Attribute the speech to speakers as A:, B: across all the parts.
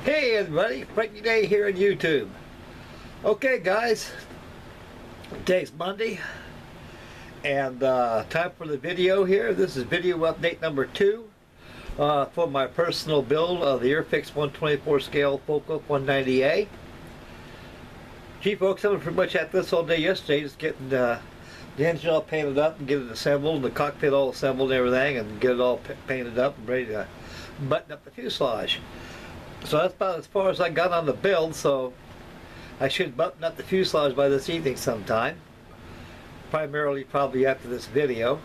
A: Hey everybody, Frankie Day here on YouTube. Okay guys, today's Monday and time for the video here. This is video update number 2 for my personal build of the Airfix 124 scale Focke Wulf 190A. Gee folks, I was pretty much at this all day yesterday, just getting the engine all painted up and get it assembled, and the cockpit all assembled and everything, and get it all painted up and ready to button up the fuselage. So that's about as far as I got on the build, so I should button up the fuselage by this evening sometime. Primarily probably after this video.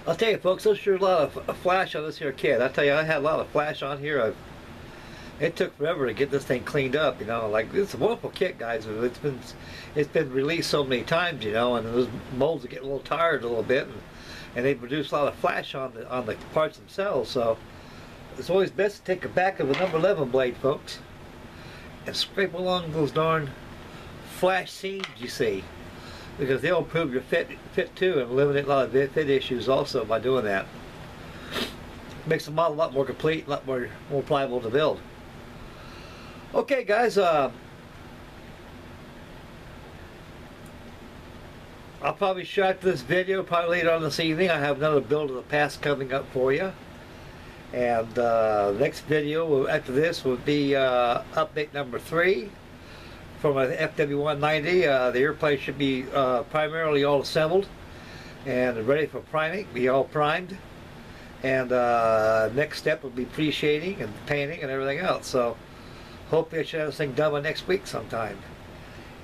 A: I'll tell you folks, there's sure a lot of flash on this here kit. I tell you, I had a lot of flash on here. It took forever to get this thing cleaned up, you know. Like, it's a wonderful kit, guys. It's been released so many times, you know, and those molds are getting a little tired a little bit, and they produce a lot of flash on the parts themselves. So it's always best to take the back of a number 11 blade, folks, and scrape along those darn flash seams you see, because they'll improve your fit too, and eliminate a lot of fit issues also by doing that. Makes the model a lot more complete, a lot more pliable to build. Okay guys, I'll probably shot this video probably later on this evening. I have another build of the past coming up for you. And next video after this will be update number 3 for my FW190. The airplane should be primarily all assembled and ready for priming, be all primed. And next step will be pre-shading and painting and everything else. So hopefully I should have this thing done by next week sometime.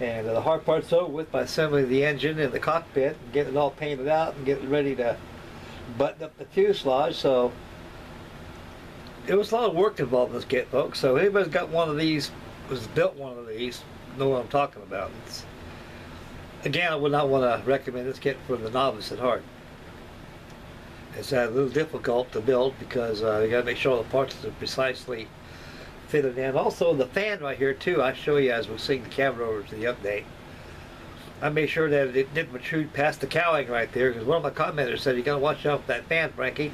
A: And the hard part's over with by assembling the engine and the cockpit and getting it all painted out and getting ready to button up the fuselage. So there was a lot of work involved in this kit, folks. So anybody's got one of these, was built one of these, know what I'm talking about. Again, I would not want to recommend this kit for the novice at heart. It's a little difficult to build because you got to make sure all the parts are precisely fitted in. Also, the fan right here too, I'll show you as we're seeing the camera over to the update. I made sure that it didn't protrude past the cowling right there, because one of my commenters said you got to watch out for that fan, Frankie.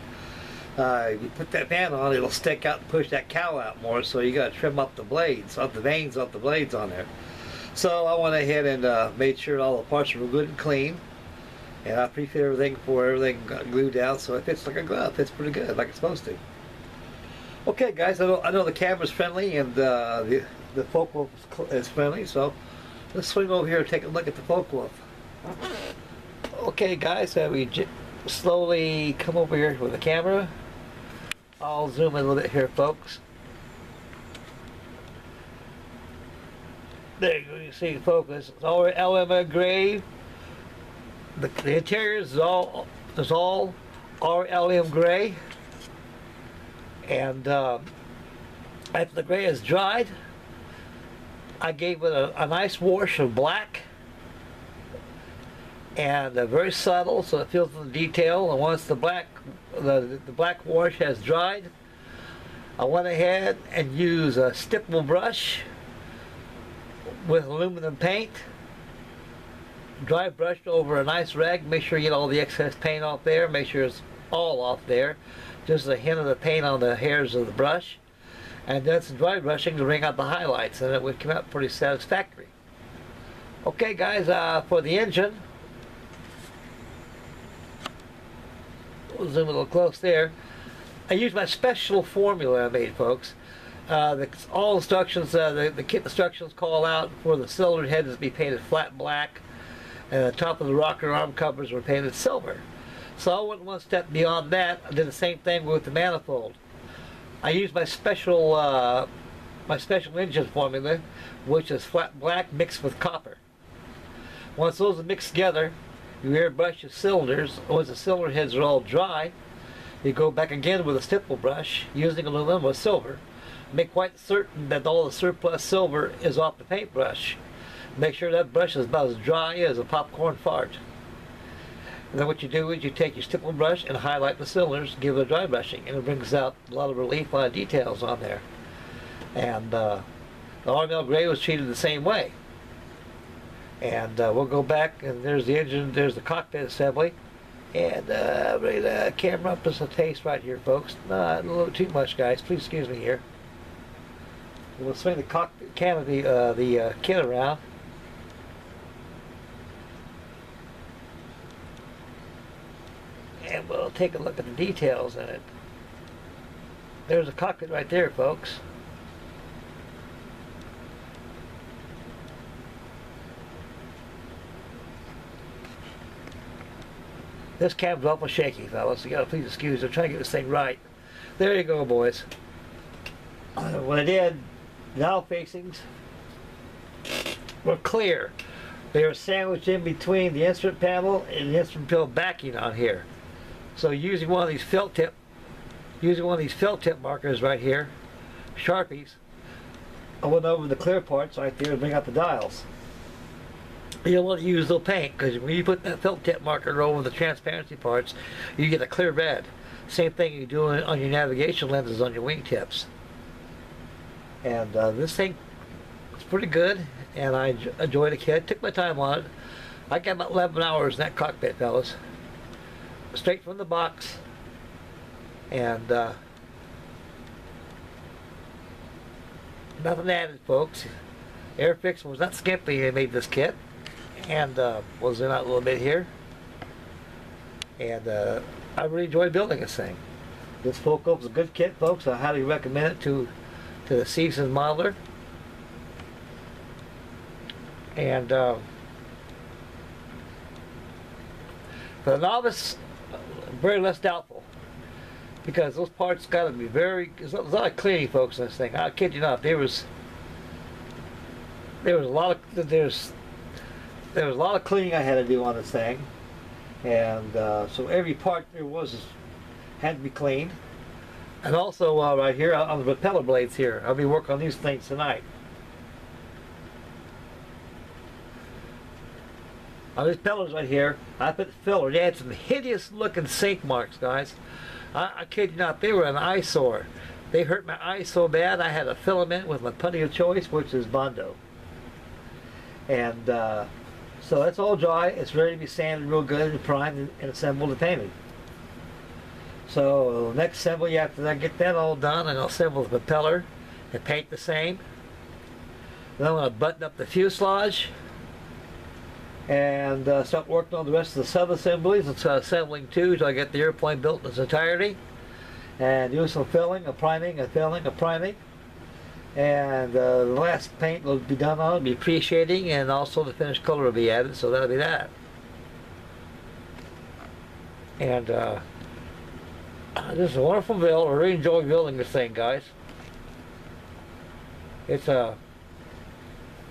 A: If you put that fan on, it'll stick out and push that cowl out more, so you got to trim up the blades, up the veins off the blades on there. So I went ahead and made sure all the parts were good and clean, and I pre-fit everything before everything got glued down, so it fits like a glove. It fits pretty good, like it's supposed to. Okay guys, I know the camera's friendly and the Focke Wulf is friendly, so let's swing over here and take a look at the Focke Wulf. Okay guys, we slowly come over here with the camera. I'll zoom in a little bit here, folks. There you go, you see focus. It's all LMA gray. The interior is all RLM gray. And after the gray is dried, I gave it a nice wash of black, and very subtle, so it fills in the detail. And once the black wash has dried, I went ahead and used a stipple brush with aluminum paint, dry brushed over a nice rag. Make sure you get all the excess paint off there. Make sure it's all off there. Just a hint of the paint on the hairs of the brush, and then some dry brushing to bring out the highlights, and it would come out pretty satisfactory. Okay guys, for the engine, we'll zoom a little close there. I used my special formula I made, folks. All instructions, the kit instructions call out for the cylinder heads to be painted flat black, and the top of the rocker arm covers were painted silver. So I went one step beyond that. I did the same thing with the manifold. I used my special engine formula, which is flat black mixed with copper. Once those are mixed together, you airbrush your cylinders. Once the cylinder heads are all dry, you go back again with a stipple brush using aluminum with silver. Make quite certain that all the surplus silver is off the paintbrush. Make sure that brush is about as dry as a popcorn fart. And then what you do is you take your stipple brush and highlight the cylinders, give it a dry brushing, and it brings out a lot of relief on details on there. And the RML gray was treated the same way. And we'll go back, and there's the engine, there's the cockpit assembly, And bring the camera up just a taste right here, folks. Not a little too much, guys. Please excuse me here. We'll swing the cockpit canopy, the kit around. And we'll take a look at the details in it. There's a cockpit right there, folks. This cam's awful shaky, fellas. You gotta please excuse me. I'm trying to get this thing right. There you go, boys. What I did, now facings were clear. They were sandwiched in between the instrument panel and the instrument panel backing on here. So using one of these felt tip markers right here, Sharpies, I went over the clear parts right there to bring out the dials. You don't want to use the paint, because when you put that felt tip marker over the transparency parts, you get a clear red. Same thing you do on your navigation lenses on your wingtips. And this thing is pretty good, and I enjoyed the kit. Took my time on it. I got about 11 hours in that cockpit, fellas. Straight from the box. And nothing added, folks. Airfix was not skimpy. They made this kit. And we'll zoom out a little bit here. And I really enjoyed building this thing. This Focke Wulf is a good kit, folks. I highly recommend it to the seasoned modeler. And for the novice, very less doubtful, because those parts got to be there's a lot of cleaning, folks, in this thing. I kid you not, there was a lot of cleaning I had to do on this thing, and so every part there had to be cleaned. And also right here on the propeller blades here, I'll be working on these things tonight. On these pillars right here, I put the filler. They had some hideous looking sink marks, guys. I kid you not, they were an eyesore. They hurt my eyes so bad I had to fill them in with my putty of choice, which is Bondo. And so that's all dry. It's ready to be sanded real good and primed and assembled and painted. So next assembly, after I get that all done, and I'll assemble the propeller and paint the same. Then I'm going to button up the fuselage and start working on the rest of the sub-assemblies. It's assembling two until I get the airplane built in its entirety, and do some filling, a priming, a filling, a priming. And the last paint will be done on it, be pre-shading, and also the finished color will be added, so that'll be that. And this is a wonderful build. I really enjoy building this thing, guys. It's a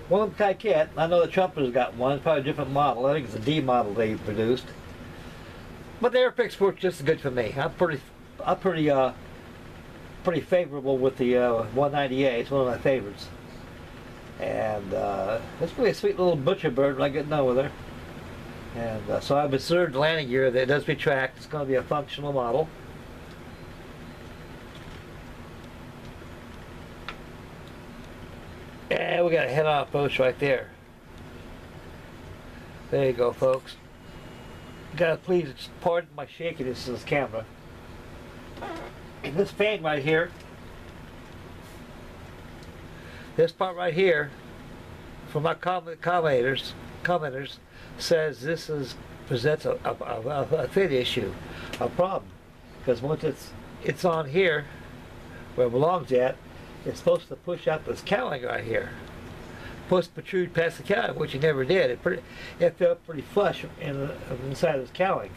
A: one-kind kit. I know the Trumper's got one. It's probably a different model. I think it's a D model they produced. But the Airfix works just as good for me. I'm pretty favorable with the 190A. It's one of my favorites. And it's really a sweet little butcher bird when I get done with her. And so I've inserted the landing gear that does retract. It's going to be a functional model. And we got a head-on post right there. There you go, folks. You gotta please pardon my shakiness in this camera. And this fan right here, this part right here, from my commenters says this presents a fit issue, a problem, because once it's on here where it belongs at, it's supposed to push out this cowling right here. Supposed to protrude past the cowling, which it never did. It felt pretty flush inside of this cowling.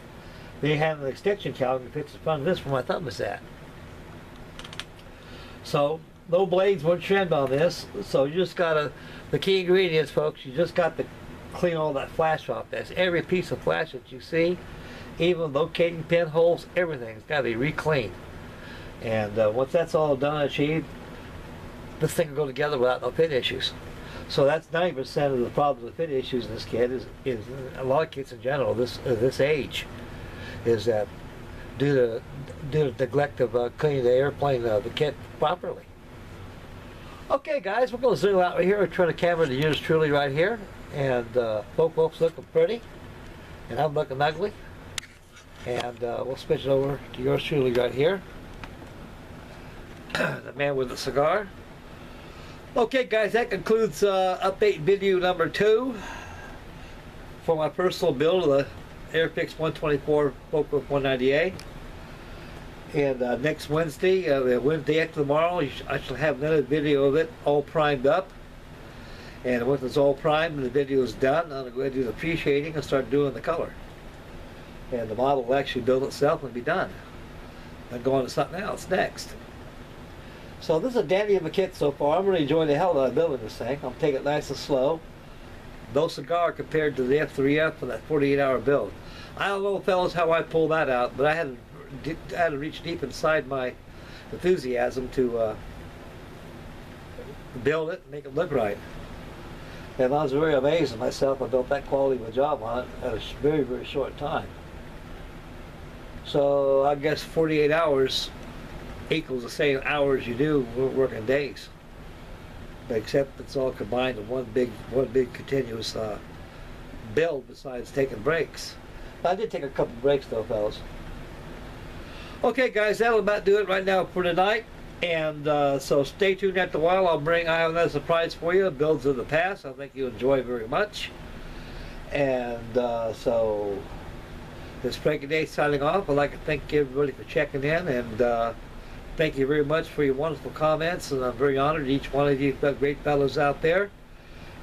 A: They have an extension cowling that fits in front of this where my thumb is at. So no blades were trimmed on this. So you just gotta, the key ingredients, folks, you just got to clean all that flash off. That's every piece of flash that you see, even locating pinholes, everything's got to be re-cleaned. And once that's all done and achieved, this thing will go together without no fit issues. So that's 90% of the problems with fit issues in this kit is a lot of kits in general this age is that due to neglect of cleaning the airplane the kit properly. Okay, guys, we're going to zoom out right here. We're turning the camera to yours truly right here, and Focke Wulf's looking pretty, and I'm looking ugly, and we'll switch it over to yours truly right here. The man with the cigar. Okay guys, that concludes update video number 2 for my personal build of the Airfix 124 Focke Wulf 190A. And next Wednesday, Wednesday after tomorrow, I shall have another video of it all primed up. And once it's all primed and the video is done, I'm going to go ahead and do the pre-shading and start doing the color. And the model will actually build itself and be done. Then go on to something else next. So this is a dandy of a kit so far. I'm really enjoying the hell out of building this thing. I'm taking it nice and slow. No cigar compared to the F3F and that 48-hour build. I don't know, fellas, how I pulled that out, but I had to reach deep inside my enthusiasm to build it and make it look right. And I was very amazed at myself. I built that quality of a job on it at a very, very short time. So I guess 48 hours equals the same hours you do working days, but except it's all combined in one big continuous build besides taking breaks. I did take a couple breaks though, fellas. Okay guys, that'll about do it right now for tonight. And so stay tuned after a while. I have another surprise for you, builds of the past. I think you'll enjoy very much. And so this Frankie Day signing off. I'd like to thank everybody for checking in, and thank you very much for your wonderful comments, and I'm very honored each one of you great fellows out there.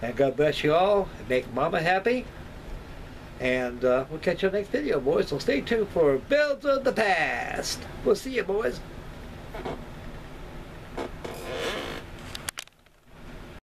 A: And God bless you all, and make Mama happy. And we'll catch you on the next video, boys. So stay tuned for Builds of the Past. We'll see you, boys.